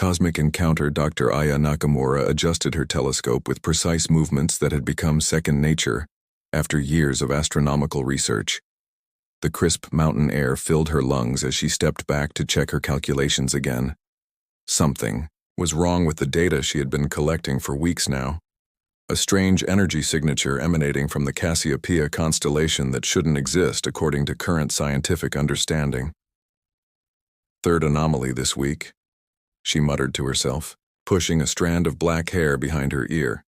cosmic encounter, Dr. Aya Nakamura adjusted her telescope with precise movements that had become second nature after years of astronomical research. The crisp mountain air filled her lungs as she stepped back to check her calculations again. Something was wrong with the data she had been collecting for weeks now. A strange energy signature emanating from the Cassiopeia constellation that shouldn't exist according to current scientific understanding. Third anomaly this week, she muttered to herself, pushing a strand of black hair behind her ear.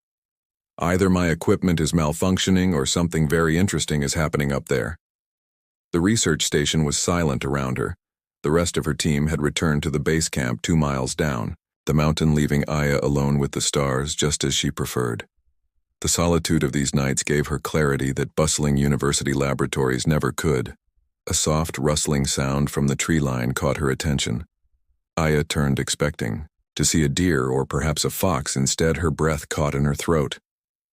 Either my equipment is malfunctioning or something very interesting is happening up there. The research station was silent around her. The rest of her team had returned to the base camp 2 miles down, the mountain leaving Aya alone with the stars just as she preferred. The solitude of these nights gave her clarity that bustling university laboratories never could. A soft, rustling sound from the tree line caught her attention. Aya turned expecting to see a deer or perhaps a fox. Instead, her breath caught in her throat.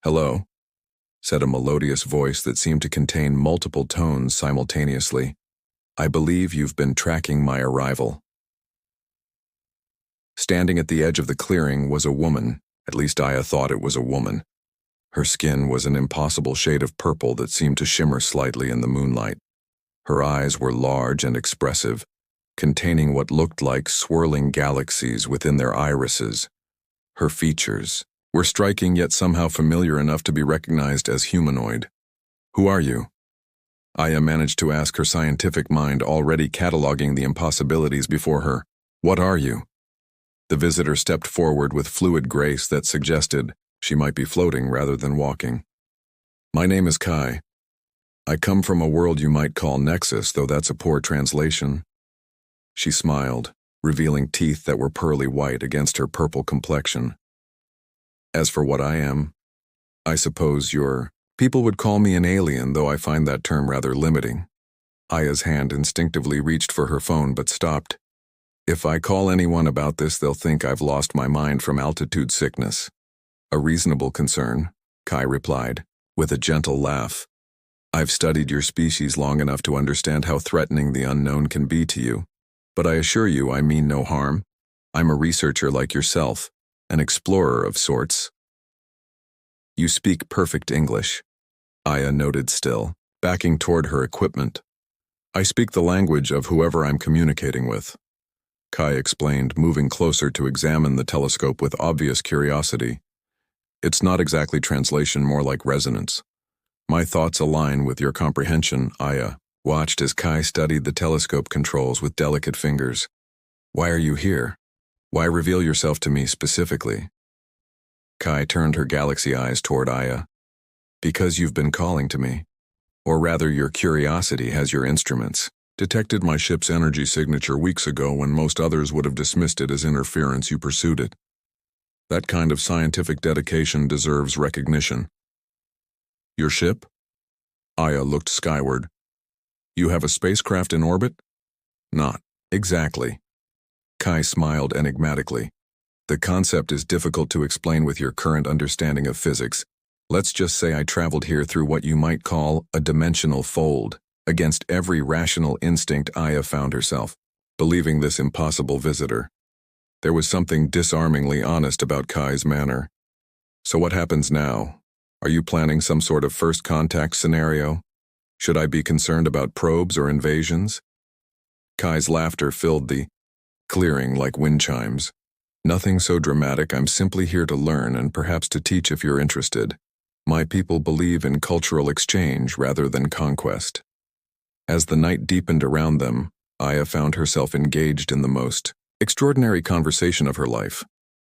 "Hello," said a melodious voice that seemed to contain multiple tones simultaneously. "I believe you've been tracking my arrival." Standing at the edge of the clearing was a woman. At least Aya thought it was a woman. Her skin was an impossible shade of purple that seemed to shimmer slightly in the moonlight. Her eyes were large and expressive, containing what looked like swirling galaxies within their irises. Her features were striking yet somehow familiar enough to be recognized as humanoid. "Who are you?" Aya managed to ask, her scientific mind already cataloging the impossibilities before her. "What are you?" The visitor stepped forward with fluid grace that suggested she might be floating rather than walking. "My name is Kai. I come from a world you might call Nexus, though that's a poor translation." She smiled, revealing teeth that were pearly white against her purple complexion. "As for what I am, I suppose people would call me an alien, though I find that term rather limiting." Aya's hand instinctively reached for her phone but stopped. "If I call anyone about this, they'll think I've lost my mind from altitude sickness." "A reasonable concern," Kai replied, with a gentle laugh. "I've studied your species long enough to understand how threatening the unknown can be to you. But I assure you I mean no harm. I'm a researcher like yourself, an explorer of sorts." "You speak perfect English," Aya noted still, backing toward her equipment. "I speak the language of whoever I'm communicating with," Kai explained, moving closer to examine the telescope with obvious curiosity. "It's not exactly translation, more like resonance. My thoughts align with your comprehension." Aya watched as Kai studied the telescope controls with delicate fingers. "Why are you here? Why reveal yourself to me specifically?" Kai turned her galaxy eyes toward Aya. "Because you've been calling to me. Or rather, your curiosity has your instruments. Detected my ship's energy signature weeks ago when most others would have dismissed it as interference. You pursued it. That kind of scientific dedication deserves recognition." "Your ship?" Aya looked skyward. "You have a spacecraft in orbit?" "Not exactly." Kai smiled enigmatically. "The concept is difficult to explain with your current understanding of physics. Let's just say I traveled here through what you might call a dimensional fold. Against every rational instinct, Aya found herself believing this impossible visitor. There was something disarmingly honest about Kai's manner. "So what happens now? Are you planning some sort of first contact scenario? Should I be concerned about probes or invasions?" Kai's laughter filled the clearing like wind chimes. "Nothing so dramatic. I'm simply here to learn and perhaps to teach if you're interested. My people believe in cultural exchange rather than conquest." As the night deepened around them, Aya found herself engaged in the most extraordinary conversation of her life.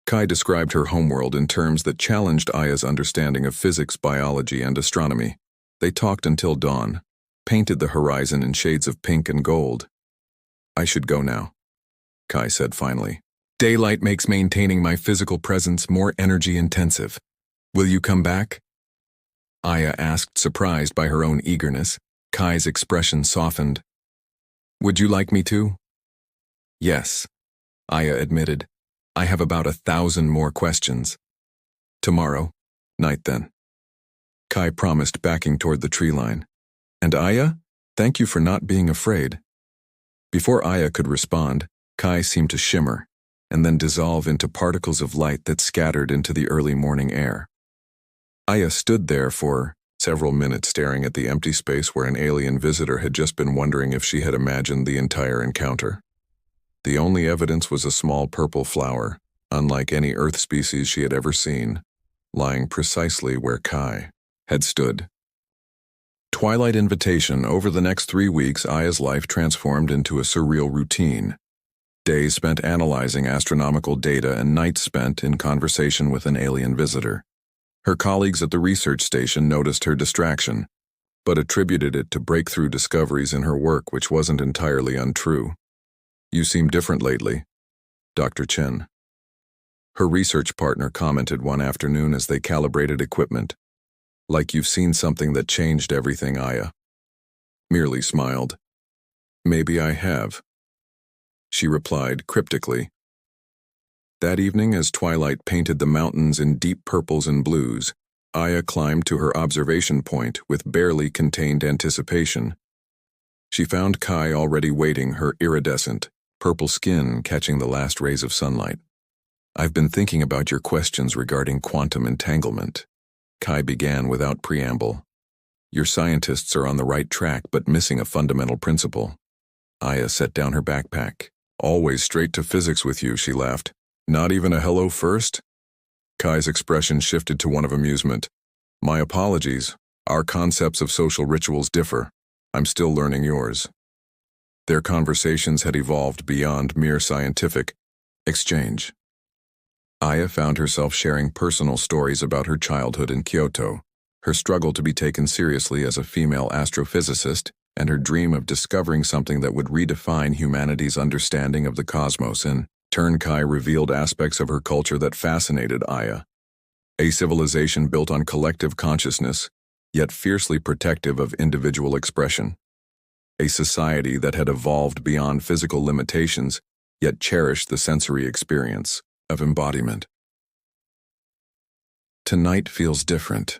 Kai described her homeworld in terms that challenged Aya's understanding of physics, biology, and astronomy. They talked until dawn, painted the horizon in shades of pink and gold. "I should go now," Kai said finally. "Daylight makes maintaining my physical presence more energy-intensive. Will you come back?" Aya asked, surprised by her own eagerness. Kai's expression softened. "Would you like me to?" "Yes," Aya admitted. "I have about 1,000 more questions." "Tomorrow night, then," Kai promised, backing toward the tree line. "And Aya, thank you for not being afraid." Before Aya could respond, Kai seemed to shimmer, and then dissolve into particles of light that scattered into the early morning air. Aya stood there for several minutes staring at the empty space where an alien visitor had just been wondering if she had imagined the entire encounter. The only evidence was a small purple flower, unlike any Earth species she had ever seen, lying precisely where Kai had stood. Twilight invitation. Over the next 3 weeks, Aya's life transformed into a surreal routine. Days spent analyzing astronomical data and nights spent in conversation with an alien visitor. Her colleagues at the research station noticed her distraction, but attributed it to breakthrough discoveries in her work, which wasn't entirely untrue. "You seem different lately, Dr. Chen." Her research partner commented one afternoon as they calibrated equipment. "Like you've seen something that changed everything." Aya merely smiled. "Maybe I have," she replied cryptically. That evening, as twilight painted the mountains in deep purples and blues, Aya climbed to her observation point with barely contained anticipation. She found Kai already waiting, her iridescent, purple skin catching the last rays of sunlight. "I've been thinking about your questions regarding quantum entanglement," Kai began without preamble. "Your scientists are on the right track but missing a fundamental principle." Aya set down her backpack. "Always straight to physics with you," she laughed. "Not even a hello first?" Kai's expression shifted to one of amusement. "My apologies. Our concepts of social rituals differ. I'm still learning yours." Their conversations had evolved beyond mere scientific exchange. Aya found herself sharing personal stories about her childhood in Kyoto, her struggle to be taken seriously as a female astrophysicist, and her dream of discovering something that would redefine humanity's understanding of the cosmos. In turn, Kai revealed aspects of her culture that fascinated Aya. A civilization built on collective consciousness, yet fiercely protective of individual expression. A society that had evolved beyond physical limitations, yet cherished the sensory experience of embodiment. "Tonight feels different,"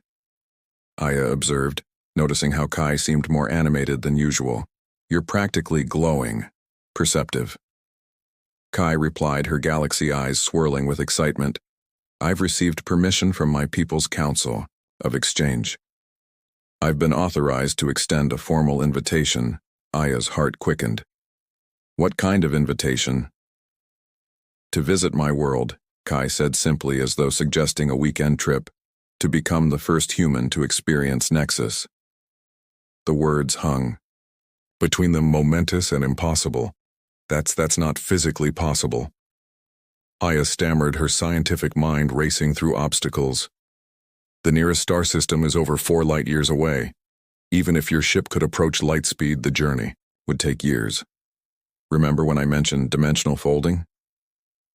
Aya observed, noticing how Kai seemed more animated than usual. "You're practically glowing, perceptive." Kai replied, her galaxy eyes swirling with excitement. "I've received permission from my People's Council of Exchange. I've been authorized to extend a formal invitation." Aya's heart quickened. "What kind of invitation?" "To visit my world," Kai said simply, as though suggesting a weekend trip, "to become the first human to experience Nexus." The words hung between them, momentous and impossible. That's not physically possible." Aya stammered, her scientific mind racing through obstacles. "The nearest star system is over 4 light years away. Even if your ship could approach light speed, the journey would take years. Remember when I mentioned dimensional folding?"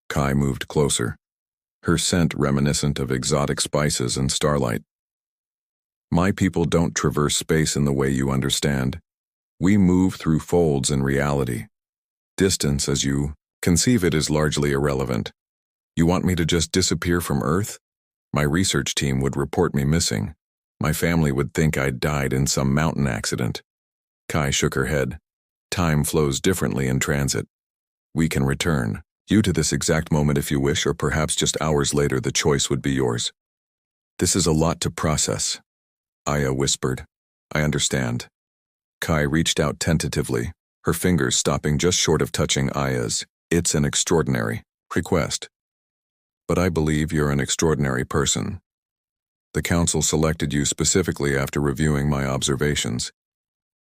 Kai moved closer, her scent reminiscent of exotic spices and starlight. "My people don't traverse space in the way you understand. We move through folds in reality. Distance, as you conceive it, is largely irrelevant. You want me to just disappear from Earth? My research team would report me missing. My family would think I'd died in some mountain accident." Kai shook her head. "Time flows differently in transit. We can return you to this exact moment if you wish, or perhaps just hours later. The choice would be yours." "This is a lot to process," Aya whispered. "I understand." Kai reached out tentatively, her fingers stopping just short of touching Aya's. "It's an extraordinary request. But I believe you're an extraordinary person. The Council selected you specifically after reviewing my observations.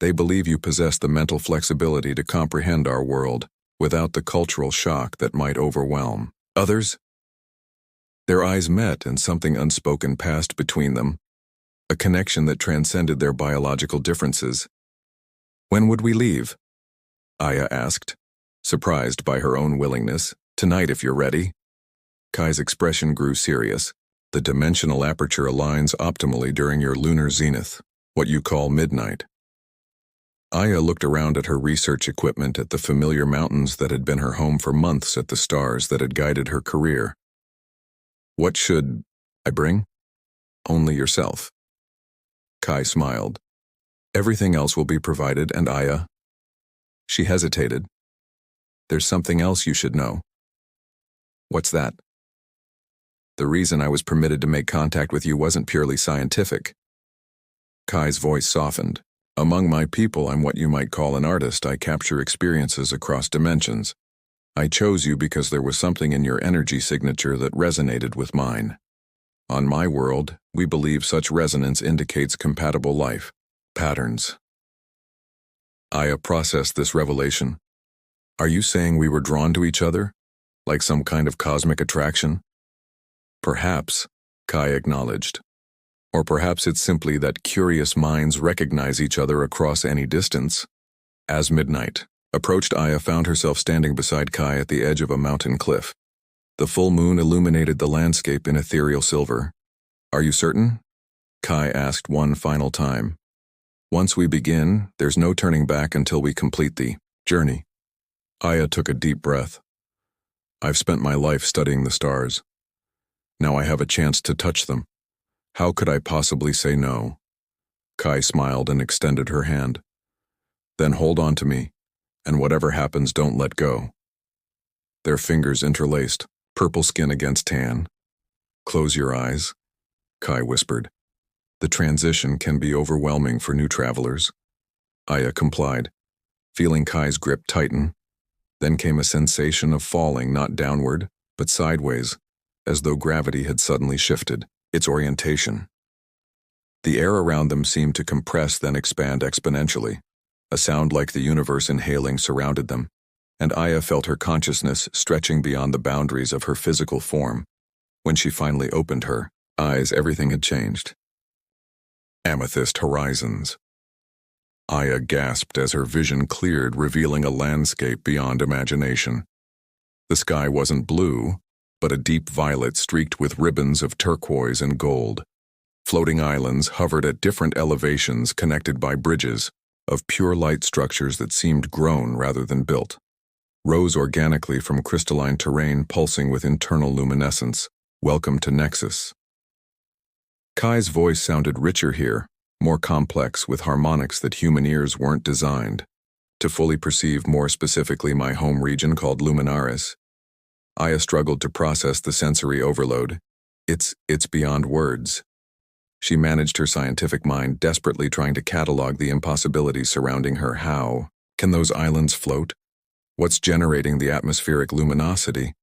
They believe you possess the mental flexibility to comprehend our world without the cultural shock that might overwhelm others." Their eyes met, and something unspoken passed between them, a connection that transcended their biological differences. "When would we leave?" Aya asked, surprised by her own willingness. "Tonight, if you're ready." Kai's expression grew serious. "The dimensional aperture aligns optimally during your lunar zenith, what you call midnight." Aya looked around at her research equipment, at the familiar mountains that had been her home for months, at the stars that had guided her career. "What should I bring?" "Only yourself." Kai smiled. "Everything else will be provided." "And Aya?" She hesitated. "There's something else you should know." What's that? The reason I was permitted to make contact with you wasn't purely scientific. Kai's voice softened. Among my people, I'm what you might call an artist. I capture experiences across dimensions. I chose you because there was something in your energy signature that resonated with mine. On my world, we believe such resonance indicates compatible life patterns. Aya processed this revelation. Are you saying we were drawn to each other? Like some kind of cosmic attraction? Perhaps, Kai acknowledged. Or perhaps it's simply that curious minds recognize each other across any distance. As midnight approached, Aya found herself standing beside Kai at the edge of a mountain cliff. The full moon illuminated the landscape in ethereal silver. Are you certain? Kai asked one final time. Once we begin, there's no turning back until we complete the journey. Aya took a deep breath. I've spent my life studying the stars. Now I have a chance to touch them. How could I possibly say no? Kai smiled and extended her hand. Then hold on to me, and whatever happens, don't let go. Their fingers interlaced, purple skin against tan. Close your eyes, Kai whispered. The transition can be overwhelming for new travelers. Aya complied, feeling Kai's grip tighten. Then came a sensation of falling not downward, but sideways, as though gravity had suddenly shifted its orientation. The air around them seemed to compress then expand exponentially. A sound like the universe inhaling surrounded them, and Aya felt her consciousness stretching beyond the boundaries of her physical form. When she finally opened her eyes, everything had changed. Amethyst horizons. Aya gasped as her vision cleared, revealing a landscape beyond imagination. The sky wasn't blue, but a deep violet streaked with ribbons of turquoise and gold. Floating islands hovered at different elevations connected by bridges of pure light structures that seemed grown rather than built, rose organically from crystalline terrain pulsing with internal luminescence. Welcome to Nexus. Kai's voice sounded richer here, more complex with harmonics that human ears weren't designed to fully perceive. More specifically, my home region called Luminaris. Aya struggled to process the sensory overload. It's beyond words. She managed her scientific mind, desperately trying to catalog the impossibilities surrounding her. How can those islands float? What's generating the atmospheric luminosity?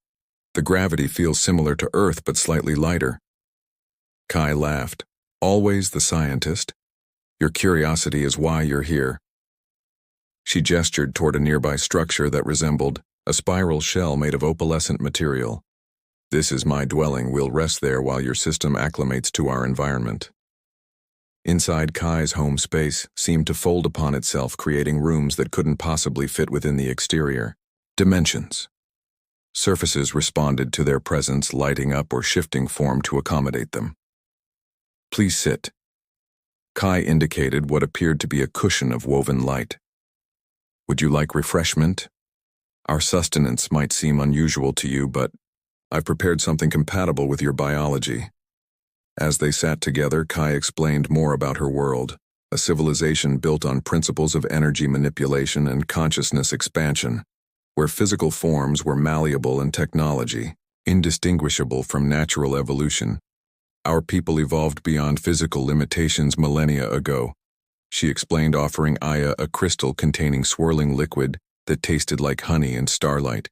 The gravity feels similar to Earth, but slightly lighter. Kai laughed. Always the scientist. Your curiosity is why you're here. She gestured toward a nearby structure that resembled a spiral shell made of opalescent material. This is my dwelling. We'll rest there while your system acclimates to our environment. Inside, Kai's home space seemed to fold upon itself, creating rooms that couldn't possibly fit within the exterior. Dimensions. Surfaces responded to their presence, lighting up or shifting form to accommodate them. Please sit. Kai indicated what appeared to be a cushion of woven light. Would you like refreshment? Our sustenance might seem unusual to you, but I've prepared something compatible with your biology. As they sat together, Kai explained more about her world, a civilization built on principles of energy manipulation and consciousness expansion, where physical forms were malleable and technology, indistinguishable from natural evolution. Our people evolved beyond physical limitations millennia ago, she explained, offering Aya a crystal containing swirling liquid that tasted like honey and starlight.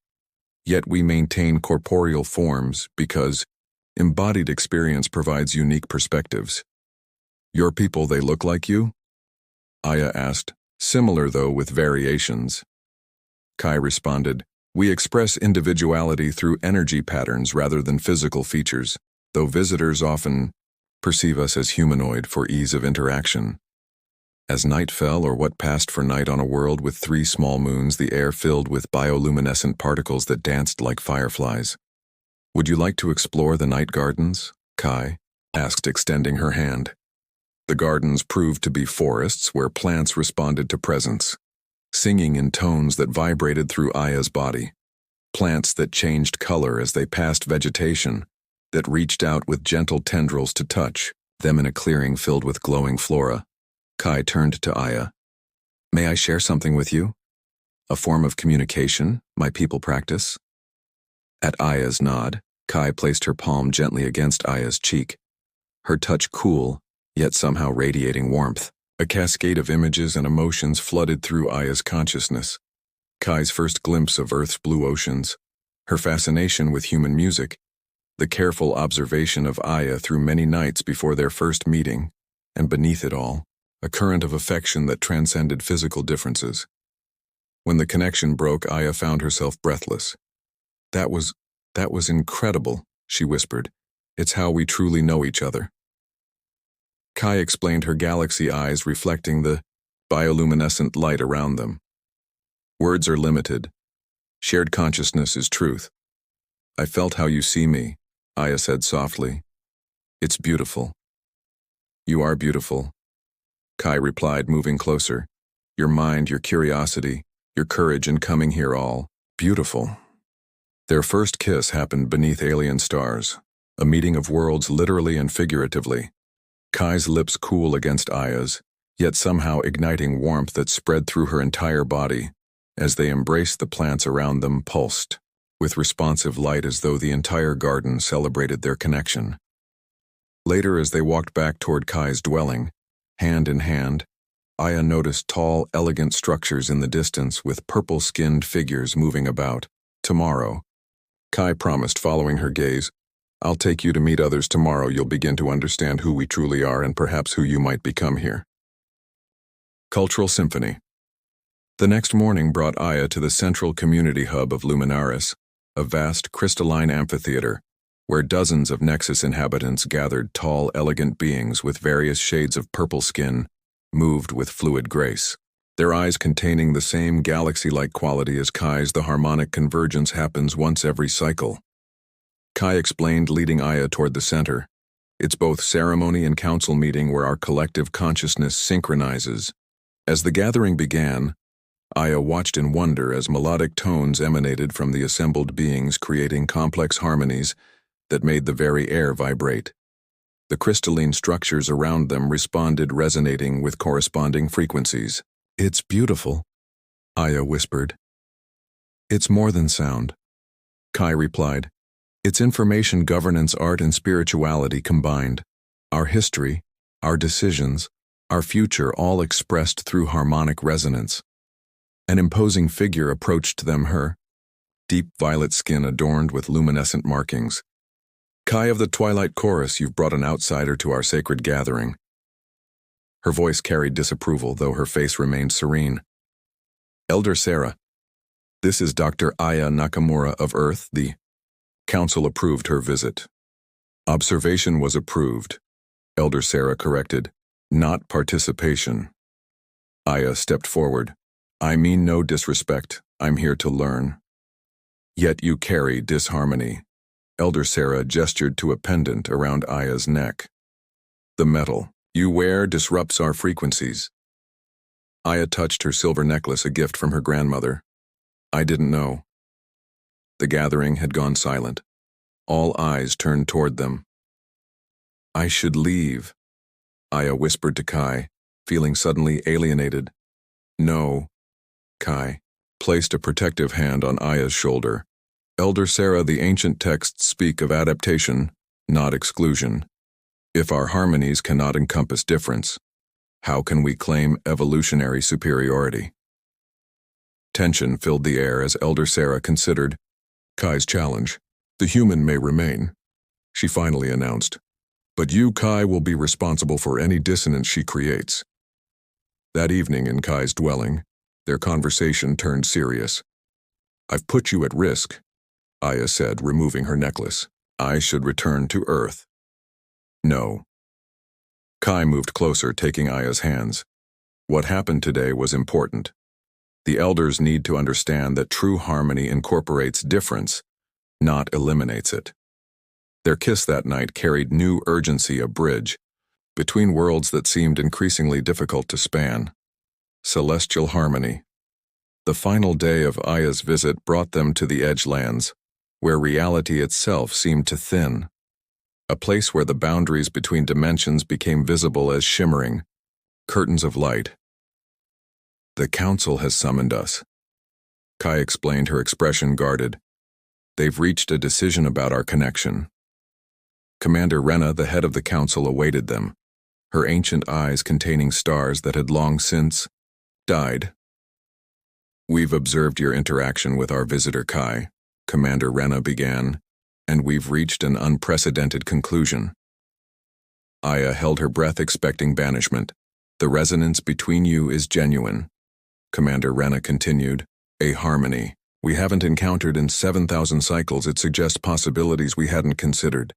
Yet we maintain corporeal forms because embodied experience provides unique perspectives. Your people, they look like you? Aya asked, similar though with variations. Kai responded, we express individuality through energy patterns rather than physical features, though visitors often perceive us as humanoid for ease of interaction. As night fell, or what passed for night on a world with 3 small moons, the air filled with bioluminescent particles that danced like fireflies. Would you like to explore the night gardens? Kai asked, extending her hand. The gardens proved to be forests where plants responded to presence, singing in tones that vibrated through Aya's body. Plants that changed color as they passed vegetation, that reached out with gentle tendrils to touch them in a clearing filled with glowing flora. Kai turned to Aya. May I share something with you? A form of communication my people practice? At Aya's nod, Kai placed her palm gently against Aya's cheek, her touch cool, yet somehow radiating warmth. A cascade of images and emotions flooded through Aya's consciousness. Kai's first glimpse of Earth's blue oceans, her fascination with human music, the careful observation of Aya through many nights before their first meeting, and beneath it all, a current of affection that transcended physical differences. When the connection broke, Aya found herself breathless. That was incredible," she whispered. "It's how we truly know each other." Kai explained, her galaxy eyes reflecting the bioluminescent light around them. "Words are limited. Shared consciousness is truth. I felt how you see me," Aya said softly. "It's beautiful." "You are beautiful," Kai replied, moving closer. "Your mind, your curiosity, your courage in coming here, all beautiful." Their first kiss happened beneath alien stars, a meeting of worlds literally and figuratively. Kai's lips cool against Aya's, yet somehow igniting warmth that spread through her entire body. As they embraced, the plants around them pulsed, with responsive light as though the entire garden celebrated their connection. Later, as they walked back toward Kai's dwelling, hand in hand, Aya noticed tall, elegant structures in the distance with purple-skinned figures moving about. "Tomorrow," Kai promised, following her gaze, "I'll take you to meet others tomorrow. You'll begin to understand who we truly are and perhaps who you might become here." Cultural Symphony. The next morning brought Aya to the central community hub of Luminaris, a vast crystalline amphitheater, where dozens of Nexus inhabitants gathered, tall, elegant beings with various shades of purple skin, moved with fluid grace. Their eyes containing the same galaxy-like quality as Kai's. The harmonic convergence happens once every cycle. Kai explained, leading Aya toward the center. "It's both ceremony and council meeting where our collective consciousness synchronizes." As the gathering began, Aya watched in wonder as melodic tones emanated from the assembled beings, creating complex harmonies that made the very air vibrate. The crystalline structures around them responded, resonating with corresponding frequencies. "It's beautiful," Aya whispered. "It's more than sound," Kai replied. "It's information, governance, art, and spirituality combined. Our history, our decisions, our future, all expressed through harmonic resonance." An imposing figure approached them, her deep violet skin adorned with luminescent markings. "Kai of the Twilight Chorus, you've brought an outsider to our sacred gathering." Her voice carried disapproval, though her face remained serene. "Elder Sarah, this is Dr. Aya Nakamura of Earth." The council approved her visit. "Observation was approved," Elder Sarah corrected, "not participation." Aya stepped forward. "I mean no disrespect. I'm here to learn." "Yet you carry disharmony." Elder Sarah gestured to a pendant around Aya's neck. "The metal you wear disrupts our frequencies." Aya touched her silver necklace, a gift from her grandmother. "I didn't know." The gathering had gone silent. All eyes turned toward them. "I should leave," Aya whispered to Kai, feeling suddenly alienated. "No." Kai placed a protective hand on Aya's shoulder. "Elder Sarah, the ancient texts speak of adaptation, not exclusion. If our harmonies cannot encompass difference, how can we claim evolutionary superiority?" Tension filled the air as Elder Sarah considered Kai's challenge. "The human may remain," she finally announced, "but you, Kai, will be responsible for any dissonance she creates." That evening in Kai's dwelling, their conversation turned serious. "I've put you at risk," Aya said, removing her necklace. "I should return to Earth." "No." Kai moved closer, taking Aya's hands. "What happened today was important. The elders need to understand that true harmony incorporates difference, not eliminates it." Their kiss that night carried new urgency, a bridge between worlds that seemed increasingly difficult to span. Celestial harmony. The final day of Aya's visit brought them to the Edgelands, where reality itself seemed to thin. A place where the boundaries between dimensions became visible as shimmering curtains of light. "The council has summoned us," Kai explained, her expression guarded. They've reached a decision about our connection. Commander Rena, the head of the council, awaited them, her ancient eyes containing stars that had long since died. We've observed your interaction with our visitor Kai, Commander Rena began, and we've reached an unprecedented conclusion. Aya held her breath, expecting banishment. The resonance between you is genuine. Commander Rena continued, a harmony we haven't encountered in 7,000 cycles. It suggests possibilities we hadn't considered.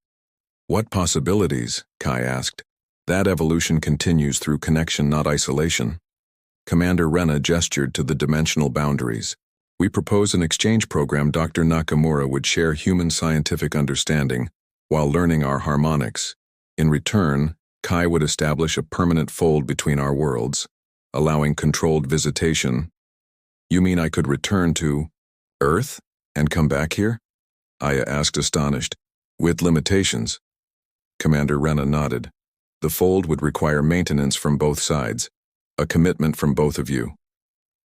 What possibilities? Kai asked. That evolution continues through connection, not isolation. Commander Rena gestured to the dimensional boundaries. We propose an exchange program. Dr. Nakamura would share human scientific understanding while learning our harmonics. In return, Kai would establish a permanent fold between our worlds, allowing controlled visitation. You mean I could return to Earth and come back here? Aya asked, astonished. With limitations. Commander Rena nodded. The fold would require maintenance from both sides, a commitment from both of you.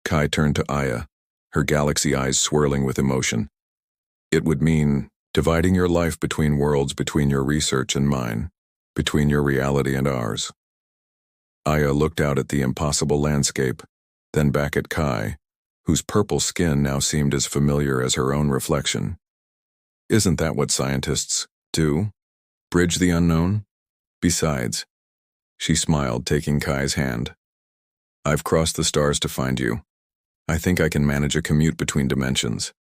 Kai turned to Aya, her galaxy eyes swirling with emotion. It would mean dividing your life between worlds, between your research and mine, between your reality and ours. Aya looked out at the impossible landscape, then back at Kai, whose purple skin now seemed as familiar as her own reflection. Isn't that what scientists do? Bridge the unknown? Besides, she smiled, taking Kai's hand. I've crossed the stars to find you. I think I can manage a commute between dimensions.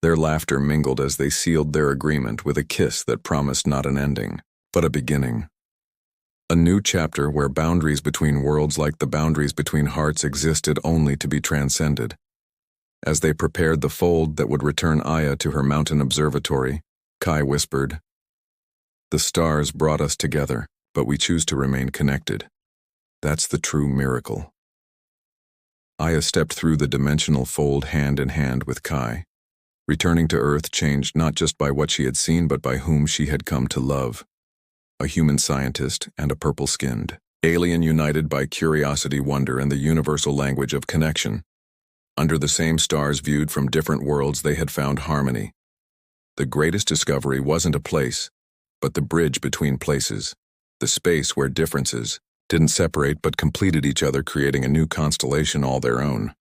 Their laughter mingled as they sealed their agreement with a kiss that promised not an ending, but a beginning. A new chapter where boundaries between worlds, like the boundaries between hearts, existed only to be transcended. As they prepared the fold that would return Aya to her mountain observatory, Kai whispered, The stars brought us together, but we choose to remain connected. That's the true miracle. Aya stepped through the dimensional fold hand in hand with Kai. Returning to Earth changed not just by what she had seen, but by whom she had come to love. A human scientist and a purple-skinned alien united by curiosity, wonder, and the universal language of connection. Under the same stars, viewed from different worlds, they had found harmony. The greatest discovery wasn't a place, but the bridge between places, the space where differences didn't separate but completed each other, creating a new constellation all their own.